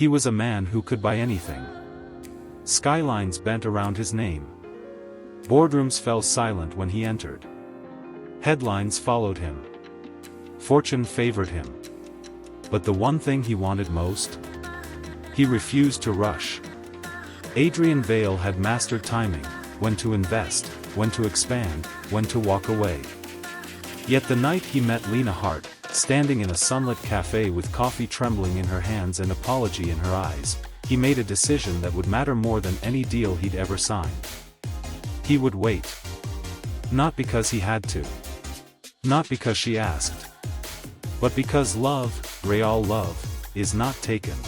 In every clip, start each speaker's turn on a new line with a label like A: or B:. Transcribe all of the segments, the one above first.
A: He was a man who could buy anything. Skylines bent around his name. Boardrooms fell silent when he entered. Headlines followed him. Fortune favored him. But the one thing he wanted most? He refused to rush. Adrian Vale had mastered timing, when to invest, when to expand, when to walk away. Yet the night he met Lena Hart, standing in a sunlit café with coffee trembling in her hands and apology in her eyes, he made a decision that would matter more than any deal he'd ever signed. He would wait. Not because he had to. Not because she asked. But because love, real love, is not taken.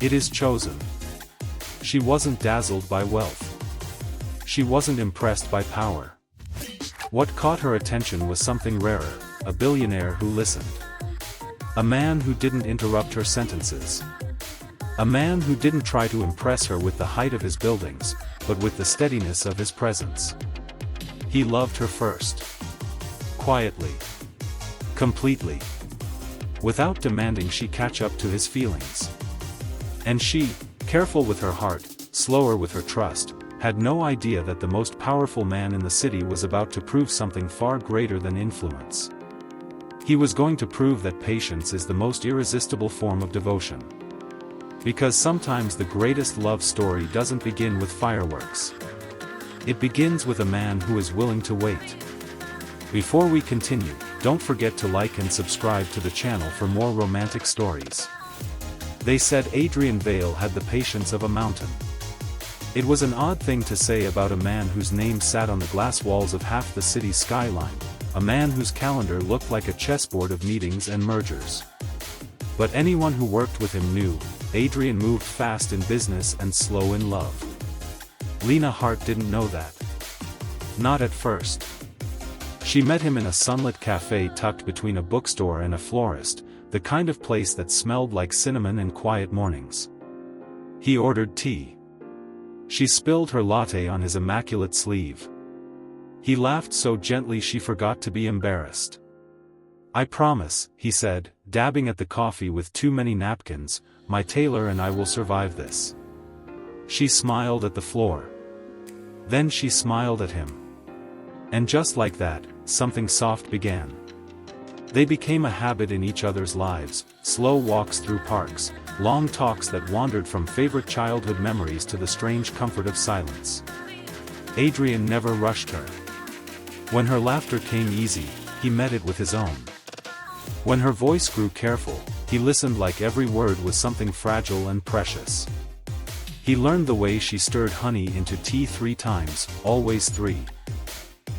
A: It is chosen. She wasn't dazzled by wealth. She wasn't impressed by power. What caught her attention was something rarer, a billionaire who listened. A man who didn't interrupt her sentences. A man who didn't try to impress her with the height of his buildings, but with the steadiness of his presence. He loved her first. Quietly. Completely. Without demanding she catch up to his feelings. And she, careful with her heart, slower with her trust, had no idea that the most powerful man in the city was about to prove something far greater than influence. He was going to prove that patience is the most irresistible form of devotion. Because sometimes the greatest love story doesn't begin with fireworks. It begins with a man who is willing to wait. Before we continue, don't forget to like and subscribe to the channel for more romantic stories. They said Adrian Vale had the patience of a mountain. It was an odd thing to say about a man whose name sat on the glass walls of half the city's skyline, a man whose calendar looked like a chessboard of meetings and mergers. But anyone who worked with him knew, Adrian moved fast in business and slow in love. Lena Hart didn't know that. Not at first. She met him in a sunlit cafe tucked between a bookstore and a florist, the kind of place that smelled like cinnamon and quiet mornings. He ordered tea. She spilled her latte on his immaculate sleeve. He laughed so gently she forgot to be embarrassed. "I promise," he said, dabbing at the coffee with too many napkins, "my tailor and I will survive this." She smiled at the floor. Then she smiled at him. And just like that, something soft began. They became a habit in each other's lives, slow walks through parks, long talks that wandered from favorite childhood memories to the strange comfort of silence. Adrian never rushed her. When her laughter came easy, he met it with his own. When her voice grew careful, he listened like every word was something fragile and precious. He learned the way she stirred honey into tea 3 times, always 3.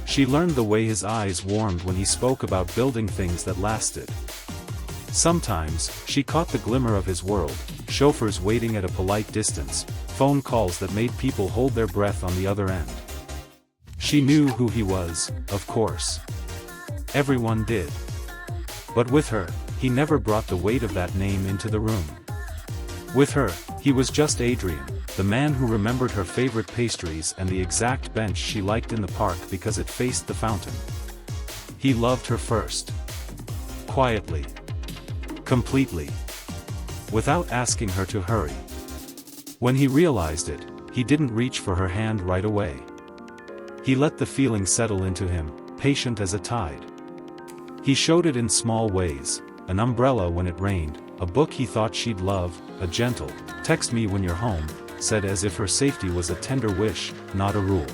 A: She learned the way his eyes warmed when he spoke about building things that lasted. Sometimes, she caught the glimmer of his world, chauffeurs waiting at a polite distance, phone calls that made people hold their breath on the other end. She knew who he was, of course. Everyone did. But with her, he never brought the weight of that name into the room. With her, he was just Adrian, the man who remembered her favorite pastries and the exact bench she liked in the park because it faced the fountain. He loved her first. Quietly. Completely. Without asking her to hurry. When he realized it, he didn't reach for her hand right away. He let the feeling settle into him, patient as a tide. He showed it in small ways, an umbrella when it rained, a book he thought she'd love, a gentle, "Text me when you're home," said as if her safety was a tender wish, not a rule.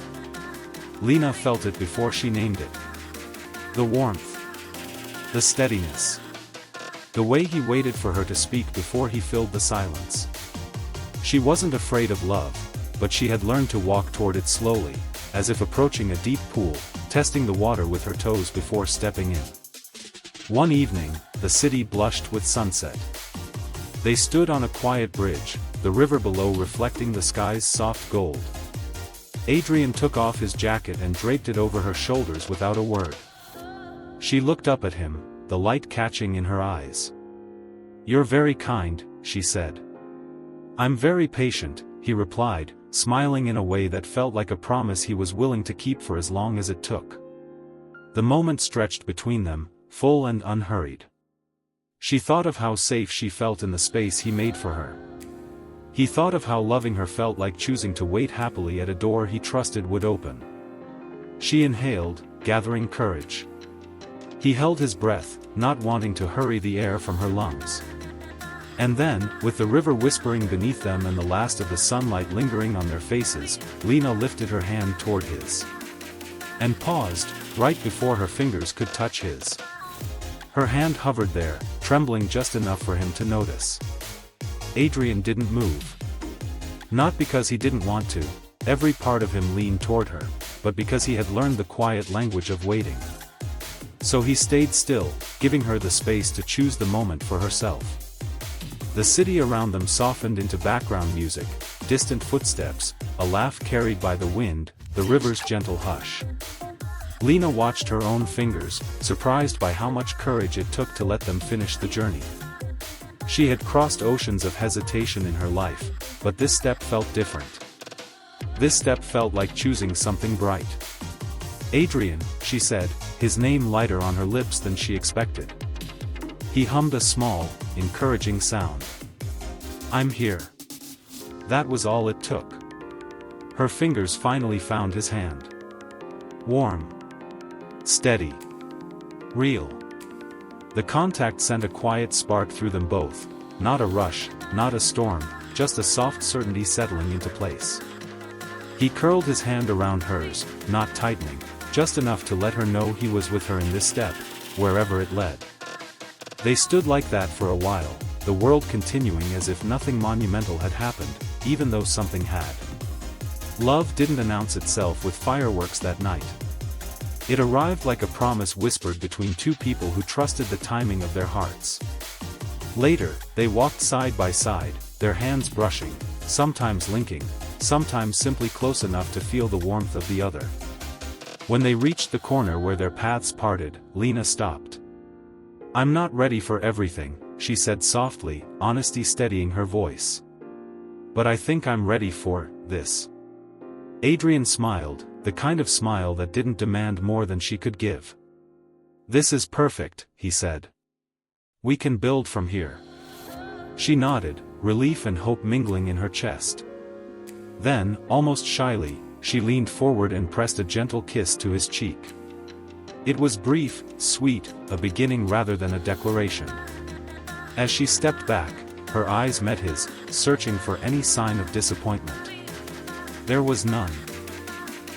A: Lena felt it before she named it. The warmth. The steadiness. The way he waited for her to speak before he filled the silence. She wasn't afraid of love, but she had learned to walk toward it slowly, as if approaching a deep pool, testing the water with her toes before stepping in. One evening, the city blushed with sunset. They stood on a quiet bridge, the river below reflecting the sky's soft gold. Adrian took off his jacket and draped it over her shoulders without a word. She looked up at him, the light catching in her eyes. "You're very kind," she said. "I'm very patient," he replied, smiling in a way that felt like a promise he was willing to keep for as long as it took. The moment stretched between them, full and unhurried. She thought of how safe she felt in the space he made for her, He thought of how loving her felt like choosing to wait happily at a door he trusted would open. She inhaled, gathering courage. He held his breath, not wanting to hurry the air from her lungs. And then, with the river whispering beneath them and the last of the sunlight lingering on their faces, Lena lifted her hand toward his. And paused, right before her fingers could touch his. Her hand hovered there, trembling just enough for him to notice. Adrian didn't move. Not because he didn't want to, every part of him leaned toward her, but because he had learned the quiet language of waiting. So he stayed still, giving her the space to choose the moment for herself. The city around them softened into background music, distant footsteps, a laugh carried by the wind, the river's gentle hush. Lena watched her own fingers, surprised by how much courage it took to let them finish the journey. She had crossed oceans of hesitation in her life, but this step felt different. This step felt like choosing something bright. Adrian, she said, his name lighter on her lips than she expected. He hummed a small, encouraging sound. I'm here. That was all it took. Her fingers finally found his hand. Warm. Steady. Real. The contact sent a quiet spark through them both, not a rush, not a storm, just a soft certainty settling into place. He curled his hand around hers, not tightening, just enough to let her know he was with her in this step, wherever it led. They stood like that for a while, the world continuing as if nothing monumental had happened, even though something had. Love didn't announce itself with fireworks that night. It arrived like a promise whispered between two people who trusted the timing of their hearts. Later, they walked side by side, their hands brushing, sometimes linking, sometimes simply close enough to feel the warmth of the other. When they reached the corner where their paths parted, Lena stopped. I'm not ready for everything, she said softly, honesty steadying her voice. But I think I'm ready for this. Adrian smiled, the kind of smile that didn't demand more than she could give. This is perfect, he said. We can build from here. She nodded, relief and hope mingling in her chest. Then, almost shyly, she leaned forward and pressed a gentle kiss to his cheek. It was brief, sweet, a beginning rather than a declaration. As she stepped back, her eyes met his, searching for any sign of disappointment. There was none.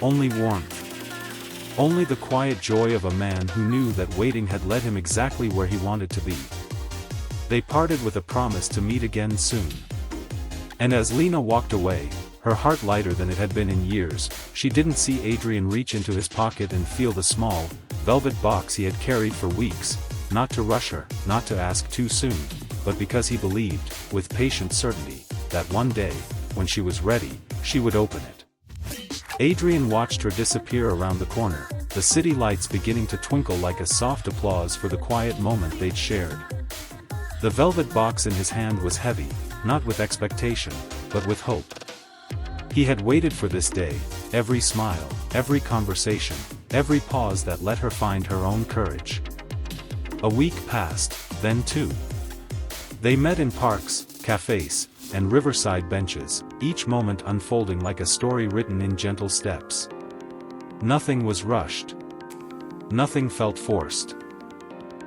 A: Only warmth. Only the quiet joy of a man who knew that waiting had led him exactly where he wanted to be. They parted with a promise to meet again soon. And as Lena walked away, her heart lighter than it had been in years, she didn't see Adrian reach into his pocket and feel the small, velvet box he had carried for weeks, not to rush her, not to ask too soon, but because he believed, with patient certainty, that one day, when she was ready, she would open it. Adrian watched her disappear around the corner, the city lights beginning to twinkle like a soft applause for the quiet moment they'd shared. The velvet box in his hand was heavy, not with expectation, but with hope. He had waited for this day, every smile, every conversation, every pause that let her find her own courage. A week passed, then two. They met in parks, cafes, and riverside benches, each moment unfolding like a story written in gentle steps. Nothing was rushed. Nothing felt forced.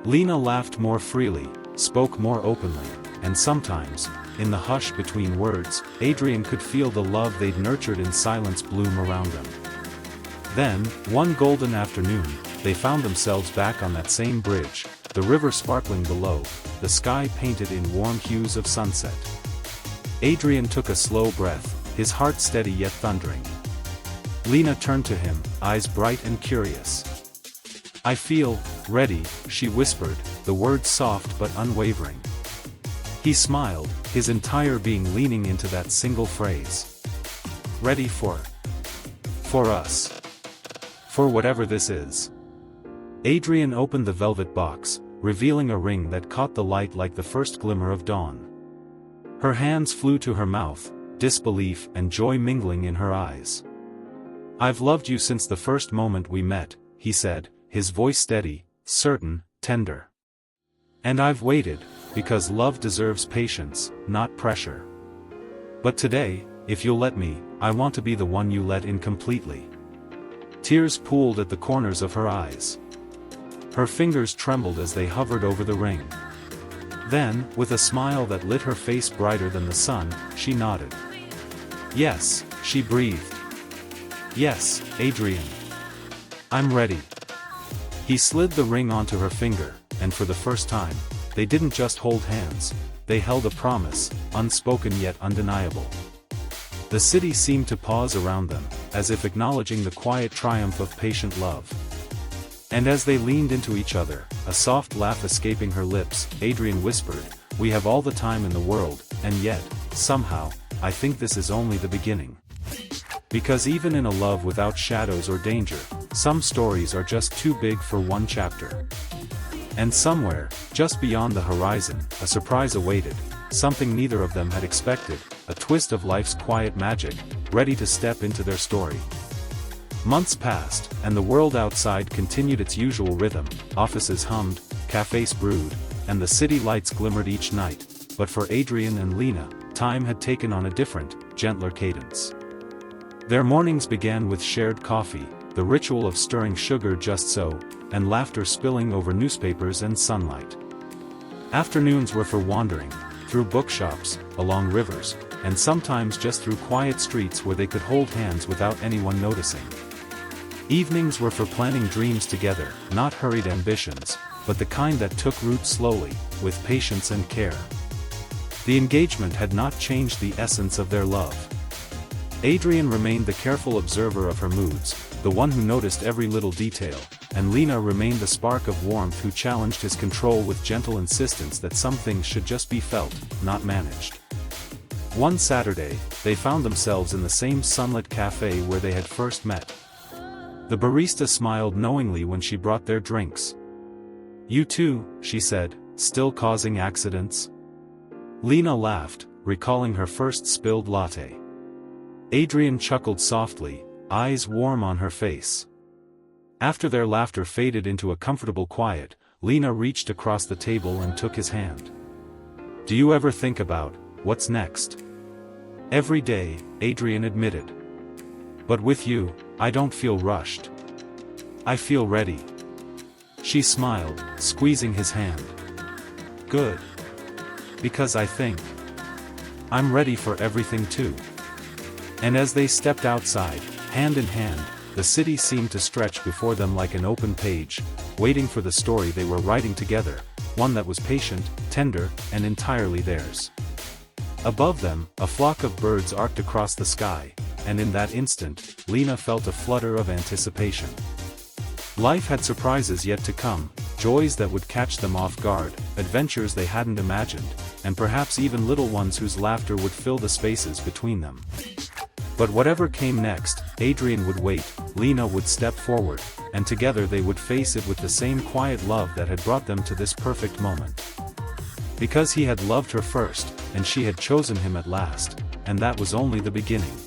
A: Lena laughed more freely, spoke more openly, and sometimes, in the hush between words, Adrian could feel the love they'd nurtured in silence bloom around them. Then, one golden afternoon, they found themselves back on that same bridge, the river sparkling below, the sky painted in warm hues of sunset. Adrian took a slow breath, his heart steady yet thundering. Lena turned to him, eyes bright and curious. I feel ready, she whispered, the words soft but unwavering. He smiled, his entire being leaning into that single phrase. Ready for us. For whatever this is. Adrian opened the velvet box, revealing a ring that caught the light like the first glimmer of dawn. Her hands flew to her mouth, disbelief and joy mingling in her eyes. I've loved you since the first moment we met, he said, his voice steady, certain, tender. And I've waited, because love deserves patience, not pressure. But today, if you'll let me, I want to be the one you let in completely." Tears pooled at the corners of her eyes. Her fingers trembled as they hovered over the ring. Then, with a smile that lit her face brighter than the sun, she nodded. "Yes," she breathed. "Yes, Adrian. I'm ready." He slid the ring onto her finger, and for the first time, they didn't just hold hands, they held a promise, unspoken yet undeniable. The city seemed to pause around them, as if acknowledging the quiet triumph of patient love. And as they leaned into each other, a soft laugh escaping her lips, Adrian whispered, "We have all the time in the world, and yet, somehow, I think this is only the beginning." Because even in a love without shadows or danger, some stories are just too big for one chapter. And somewhere, just beyond the horizon, a surprise awaited, something neither of them had expected, a twist of life's quiet magic, ready to step into their story. Months passed, and the world outside continued its usual rhythm. Offices hummed, cafes brewed, and the city lights glimmered each night. But for Adrian and Lena, time had taken on a different, gentler cadence. Their mornings began with shared coffee, the ritual of stirring sugar just so, and laughter spilling over newspapers and sunlight. Afternoons were for wandering, through bookshops, along rivers, and sometimes just through quiet streets where they could hold hands without anyone noticing. Evenings were for planning dreams together, not hurried ambitions, but the kind that took root slowly, with patience and care. The engagement had not changed the essence of their love. Adrian remained the careful observer of her moods, the one who noticed every little detail, and Lena remained the spark of warmth who challenged his control with gentle insistence that some things should just be felt, not managed. One Saturday, they found themselves in the same sunlit cafe where they had first met. The barista smiled knowingly when she brought their drinks. "You too," she said, "still causing accidents?" Lena laughed, recalling her first spilled latte. Adrian chuckled softly, eyes warm on her face. After their laughter faded into a comfortable quiet, Lena reached across the table and took his hand. "Do you ever think about what's next?" "Every day," Adrian admitted. "But with you, I don't feel rushed. I feel ready." She smiled, squeezing his hand. "Good. Because I think I'm ready for everything too." And as they stepped outside, hand in hand, the city seemed to stretch before them like an open page, waiting for the story they were writing together, one that was patient, tender, and entirely theirs. Above them, a flock of birds arced across the sky, and in that instant, Lena felt a flutter of anticipation. Life had surprises yet to come, joys that would catch them off guard, adventures they hadn't imagined, and perhaps even little ones whose laughter would fill the spaces between them. But whatever came next, Adrian would wait, Lena would step forward, and together they would face it with the same quiet love that had brought them to this perfect moment. Because he had loved her first, and she had chosen him at last, and that was only the beginning.